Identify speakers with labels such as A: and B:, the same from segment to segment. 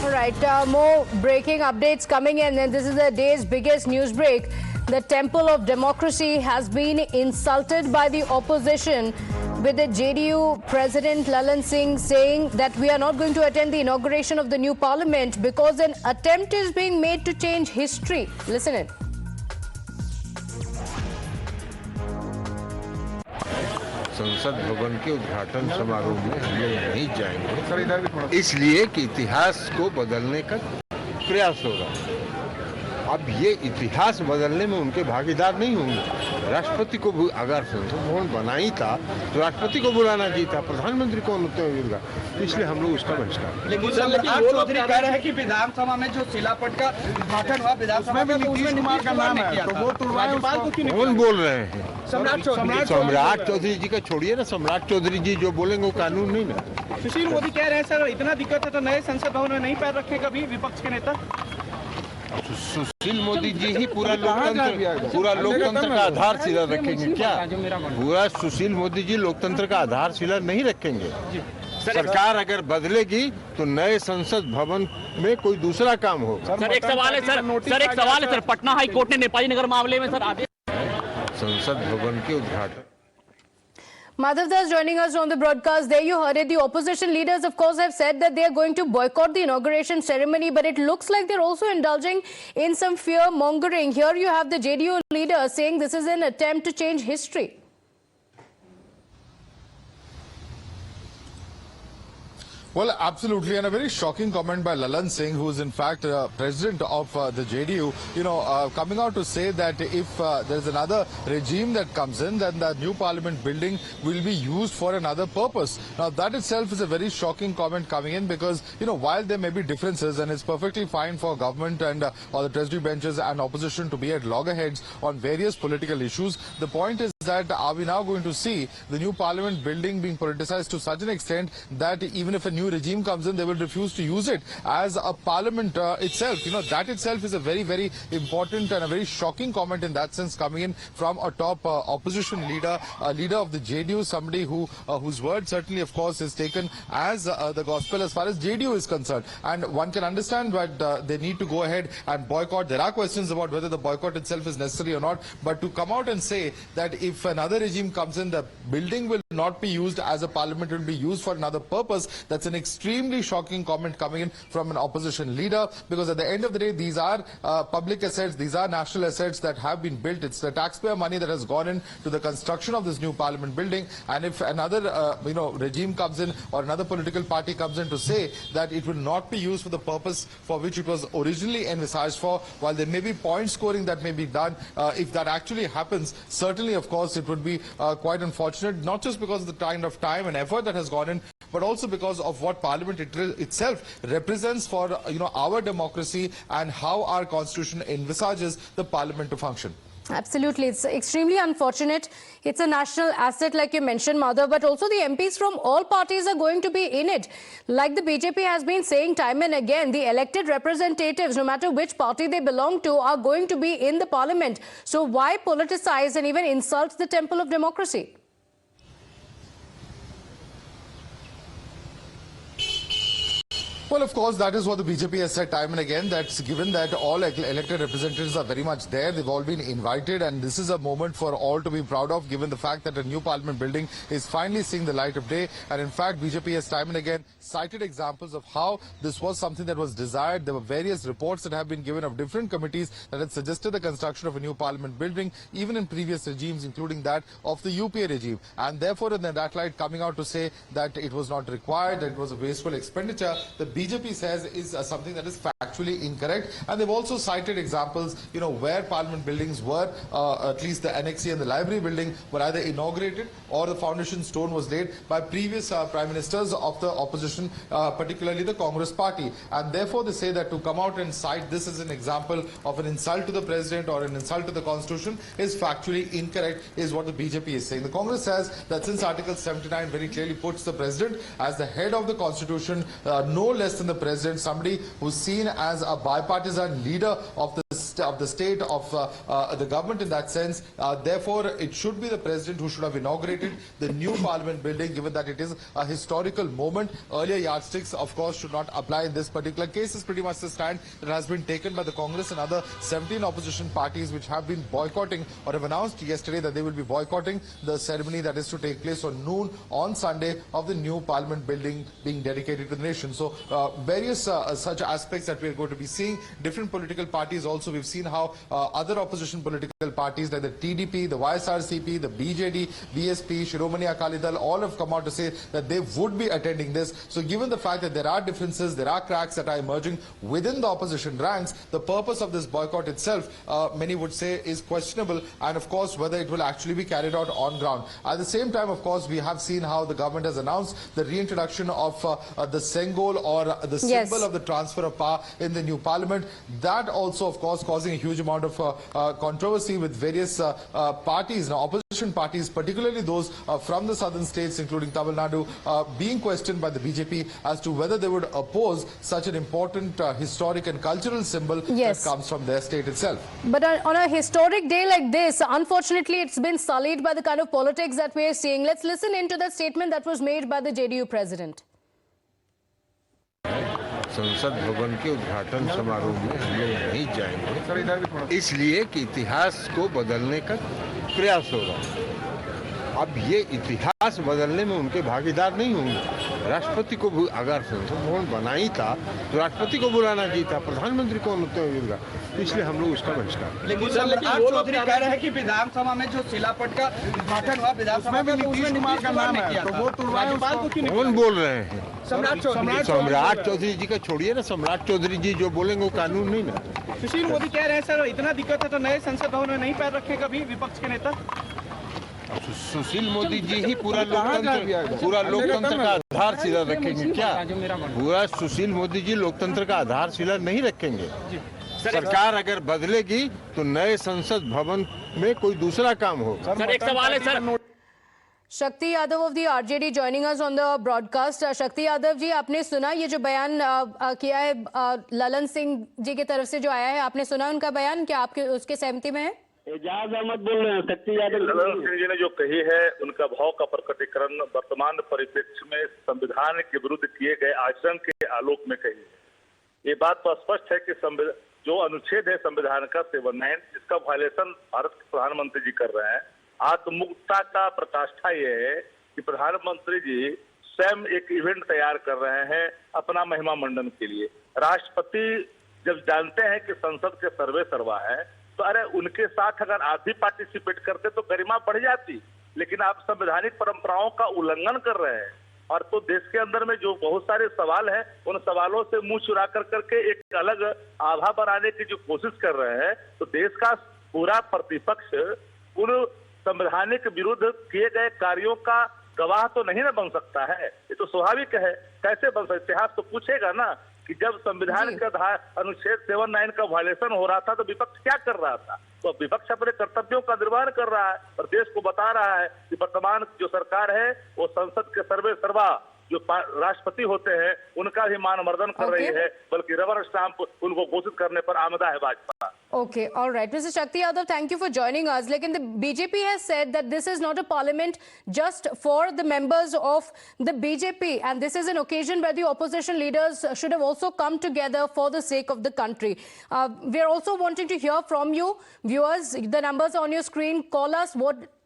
A: All right, more breaking updates coming in, and this is the day's biggest news break. The temple of democracy has been insulted by the opposition, with the JDU President Lalan Singh saying that we are not going to attend the inauguration of the new parliament because an attempt is being made to change history. Listen in.
B: संसद भवन के उद्घाटन समारोह में हम लोग नहीं जाएंगे, इसलिए कि इतिहास को बदलने का प्रयास हो रहा है। अब ये इतिहास बदलने में उनके भागीदार नहीं होंगे। राष्ट्रपति को अगर संसद भवन बना ही था तो राष्ट्रपति को बुलाना चाहिए था, प्रधानमंत्री कौन होते होगा, इसलिए हम लोग उसका बहिष्कार।
C: लेकिन वो चौधरी कह रहे हैं कि विधानसभा में जो शिलापट का उद्घाटन हुआ विधानसभा में नीतीश कुमार का नाम है, तो वो राज्यपाल को क्यों
B: कौन बोल रहे हैं?
C: सम्राट
B: चौधरी जी का छोड़िए ना, सम्राट चौधरी जी जो बोलेंगे वो कानून नहीं ना।
C: सुशील मोदी कह रहे हैं सर इतना दिक्कत है तो नए संसद भवन में नहीं पैर रखे कभी विपक्ष के नेता।
B: सुशील मोदी जी ही पूरा लोकतंत्र का आधारशिला रखेंगे क्या? पूरा सुशील मोदी जी लोकतंत्र का आधारशिला नहीं रखेंगे। सरकार अगर बदलेगी तो नए संसद भवन में कोई दूसरा काम हो।
D: सर एक सवाल है सर, पटना हाई कोर्ट ने नेपाली नगर मामले में सर आदेश
B: संसद भवन के उद्घाटन।
A: Madhav Das joining us on the broadcast. There you heard it. The opposition leaders, of course, have said that they are going to boycott the inauguration ceremony, but it looks like they're also indulging in some fear-mongering. Here you have the JDU leader saying this is an attempt to change history.
E: Well, absolutely, and a very shocking comment by Lalan Singh, who is in fact president of the JDU, coming out to say that if there's another regime that comes in, then the new parliament building will be used for another purpose. Now, that itself is a very shocking comment coming in because, while there may be differences, and it's perfectly fine for government and or the treasury benches and opposition to be at loggerheads on various political issues, the point is that are we now going to see the new parliament building being politicized to such an extent that even if a new regime comes in, they will refuse to use it as a parliament itself. That itself is a very, very important and a very shocking comment in that sense coming in from a top opposition leader, a leader of the JDU, somebody whose word certainly, of course, is taken as the gospel as far as JDU is concerned. And one can understand that they need to go ahead and boycott. There are questions about whether the boycott itself is necessary or not, but to come out and say that if another regime comes in, the building will not be used as a parliament, it will be used for another purpose, that's an extremely shocking comment coming in from an opposition leader, because at the end of the day, these are public assets, these are national assets that have been built. It's the taxpayer money that has gone into the construction of this new parliament building, and if another regime comes in or another political party comes in to say that it will not be used for the purpose for which it was originally envisaged for, while there may be point scoring that may be done, if that actually happens, certainly, of course, it would be quite unfortunate, not just because of the kind of time and effort that has gone in, but also because of what Parliament itself represents for our democracy and how our constitution envisages the Parliament to function.
A: Absolutely. It's extremely unfortunate. It's a national asset, like you mentioned, Madhav, but also the MPs from all parties are going to be in it. Like the BJP has been saying time and again, the elected representatives, no matter which party they belong to, are going to be in the parliament. So why politicize and even insult the temple of democracy?
E: Well, of course, that is what the BJP has said time and again, that's given that all elected representatives are very much there, they've all been invited, and this is a moment for all to be proud of, given the fact that a new parliament building is finally seeing the light of day. And in fact, BJP has time and again cited examples of how this was something that was desired. There were various reports that have been given of different committees that had suggested the construction of a new parliament building, even in previous regimes, including that of the UPA regime. And therefore, in that light, coming out to say that it was not required, that it was a wasteful expenditure, the BJP says is something that is factually incorrect. And they've also cited examples, where parliament buildings were, at least the annexie and the library building, were either inaugurated or the foundation stone was laid by previous prime ministers of the opposition, particularly the Congress party. And therefore, they say that to come out and cite this as an example of an insult to the president or an insult to the constitution is factually incorrect, is what the BJP is saying. The Congress says that since Article 79 very clearly puts the president as the head of the constitution, no less than the president, somebody who's seen as a bipartisan leader of this the state of the government in that sense. Therefore, it should be the president who should have inaugurated the new parliament building, given that it is a historical moment. Earlier yardsticks, of course, should not apply in this particular case. Is pretty much the stand that has been taken by the Congress and other 17 opposition parties which have been boycotting or have announced yesterday that they will be boycotting the ceremony that is to take place on noon on Sunday of the new parliament building being dedicated to the nation. So various such aspects that we are going to be seeing. Different political parties also, we've seen how other opposition political parties like the TDP, the YSRCP, the BJD, BSP, Shiromani Akali Dal, all have come out to say that they would be attending this. So given the fact that there are differences, there are cracks that are emerging within the opposition ranks, the purpose of this boycott itself, many would say, is questionable, and of course whether it will actually be carried out on ground. At the same time, of course, we have seen how the government has announced the reintroduction of the Sengol, or the symbol of the transfer of power in the new parliament. That also, of course, causing a huge amount of controversy with various parties, now opposition parties, particularly those from the southern states, including Tamil Nadu, being questioned by the BJP as to whether they would oppose such an important historic and cultural symbol that comes from their state itself.
A: But on a historic day like this, unfortunately, it's been sullied by the kind of politics that we are seeing. Let's listen into the statement that was made by the JDU president.
B: संसद भवन के उद्घाटन समारोह में हम लोग नहीं जाएंगे, इसलिए कि इतिहास को बदलने का प्रयास हो रहा है। अब ये इतिहास बदलने में उनके भागीदार नहीं होंगे। राष्ट्रपति को अगर संसद भवन बना ही था तो राष्ट्रपति को बुलाना चाहिए था, प्रधानमंत्री को होगा, इसलिए हम लोग उसका बहिष्कार।
C: लेकिन चौधरी कह रहे हैं कि विधानसभा में जो शिलापट का उद्घाटन हुआ विधानसभा में, नीतीश कुमार का नाम है, तो वो राज्यपाल को क्यों
B: कौन बोल रहे हैं? सम्राट चौधरी जी का छोड़िए ना, सम्राट चौधरी जी जो बोलेंगे वो कानून नहीं ना।
C: सुशील मोदी कह रहे हैं सर इतना दिक्कत है तो नए संसद भवन में नहीं पैर रखे कभी विपक्ष के नेता।
B: सुशील मोदी जी ही पूरा लोकतंत्र का आधारशिला रखेंगे क्या? पूरा सुशील मोदी जी लोकतंत्र का आधारशिला नहीं रखेंगे। सरकार अगर बदलेगी तो नए संसद भवन में कोई दूसरा काम होगा।
D: सर एक सवाल है सर।
A: शक्ति Yadav of the RJD joining us on the broadcast. शक्ति यादव जी, आपने सुना ये जो बयान किया है ललन सिंह जी की तरफ से जो आया है, आपने सुना उनका बयान? क्या आपके उसके सहमति में है?
F: एजाज अहमद बोल रहे हैं। शक्ति यादव ललन सिंह जी ने जो कही है उनका भाव का प्रकटीकरण वर्तमान परिप्रेक्ष्य में संविधान के विरुद्ध किए गए आचरण के आलोक में कही है। ये बात तो स्पष्ट है कि जो अनुच्छेद है संविधान का 79, जिसका वायलेशन भारत के प्रधानमंत्री जी कर रहे हैं। आत्ममुक्ता का प्रकाष्ठा ये है कि प्रधानमंत्री जी स्वयं एक इवेंट तैयार कर रहे हैं अपना महिमा मंडन के लिए। राष्ट्रपति जब जानते हैं कि संसद के सर्वे सर्वा है, तो अरे उनके साथ अगर आप भी पार्टिसिपेट करते तो गरिमा बढ़ जाती, लेकिन आप संवैधानिक परंपराओं का उल्लंघन कर रहे हैं। और तो देश के अंदर में जो बहुत सारे सवाल हैं, उन सवालों से मुंह चुरा करके एक अलग आभा बनाने की जो कोशिश कर रहे हैं, तो देश का पूरा प्रतिपक्ष उन संवैधानिक विरुद्ध किए गए कार्यों का गवाह तो नहीं ना बन सकता है। ये तो स्वाभाविक है। कैसे बन सकता? इतिहास तो पूछेगा ना कि जब संविधान का अनुच्छेद 79 का वायलेशन हो रहा था तो विपक्ष क्या कर रहा था। तो विपक्ष अपने कर्तव्यों का निर्वहन कर रहा है और देश को बता रहा है कि वर्तमान जो सरकार है वो संसद के सर्वे सर्वा जो राष्ट्रपति होते हैं उनका भी मानमर्दन कर रही है, बल्कि रबर स्टाम्प उनको घोषित करने पर आमदा है Bhajpa.
A: Okay, all right. Mr. Shakti Yadav, thank you for joining us. Like, the BJP has said that this is not a parliament just for the members of the BJP, and this is an occasion where the opposition leaders should have also come together for the sake of the country. We are also wanting to hear from you, viewers. The numbers on your screen. Call us.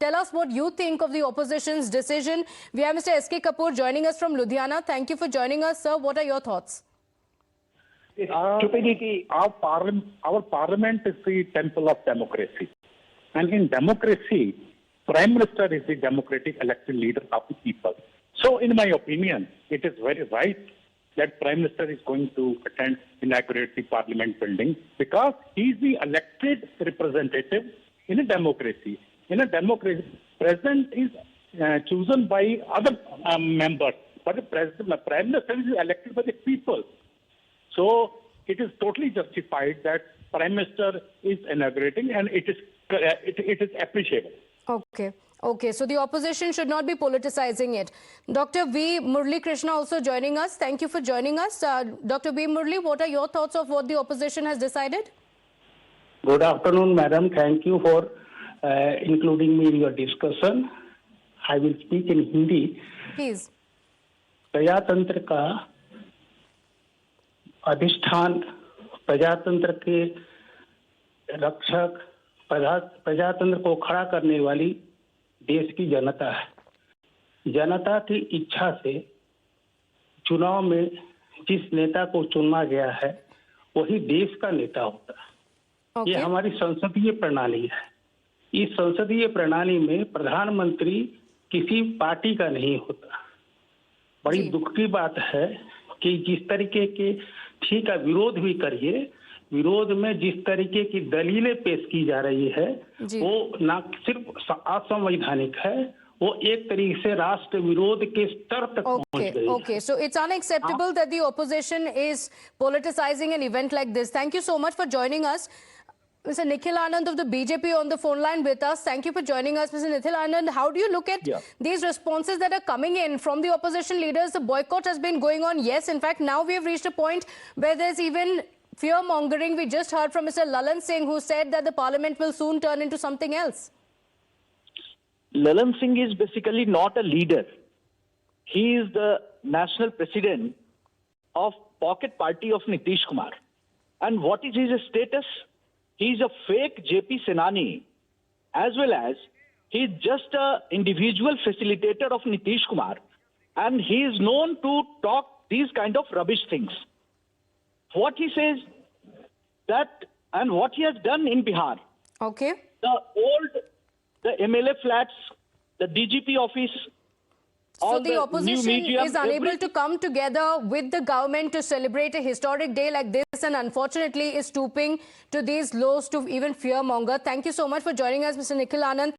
A: Tell us what you think of the opposition's decision. We have Mr. S.K. Kapoor joining us from Ludhiana. Thank you for joining us, sir. What are your thoughts?
G: Stupidity. Our parliament is the temple of democracy. And in democracy, Prime Minister is the democratic elected leader of the people. So, in my opinion, it is very right that Prime Minister is going to inaugurate the parliament building because he is the elected representative in a democracy. In a democracy, President is chosen by other members, but the Prime Minister is elected by the people. So it is totally justified that Prime Minister is inaugurating, and it is appreciable.
A: Okay. So the opposition should not be politicizing it. Dr. V. Murli Krishna also joining us. Thank you for joining us. Dr. V. Murli, what are your thoughts of what the opposition has decided?
H: Good afternoon, madam. Thank you for including me in your discussion. I will speak in Hindi.
A: Please.
H: प्रजातंत्र का अधिष्ठान, प्रजातंत्र के रक्षक, प्रजातंत्र को खड़ा करने वाली देश की जनता है। जनता की इच्छा से चुनाव में जिस नेता को चुना गया है वही देश का नेता होता है।
A: Okay.
H: ये हमारी संसदीय प्रणाली है। इस संसदीय प्रणाली में प्रधानमंत्री किसी पार्टी का नहीं होता। बड़ी दुख की बात है कि जिस तरीके के, ठीक है, विरोध भी करिए, विरोध में जिस तरीके की दलीलें पेश की जा रही है वो ना सिर्फ असंवैधानिक है, वो एक तरीके से राष्ट्र विरोध के स्तर तक पहुंच गई है।
A: Okay, so it's unacceptable that the opposition is politicizing an event like this. Thank you so much for joining us. Mr. Nikhil Anand of the BJP on the phone line with us. Thank you for joining us, Mr. Nikhil Anand. How do you look at these responses that are coming in from the opposition leaders? The boycott has been going on. Yes, in fact, now we have reached a point where there's even fear-mongering. We just heard from Mr. Lalan Singh, who said that the parliament will soon turn into something else.
I: Lalan Singh is basically not a leader. He is the national president of pocket party of Nitish Kumar. And what is his status? He is a fake JP Senani, as well as he is just an individual facilitator of Nitish Kumar, and he is known to talk these kind of rubbish things. What he says that, and what he has done in Bihar.
A: Okay.
I: The MLA flats, the DGP office.
A: So the opposition is unable to come together with the government to celebrate a historic day like this, and unfortunately is stooping to these lows to even fear-monger. Thank you so much for joining us, Mr. Nikhil Anand.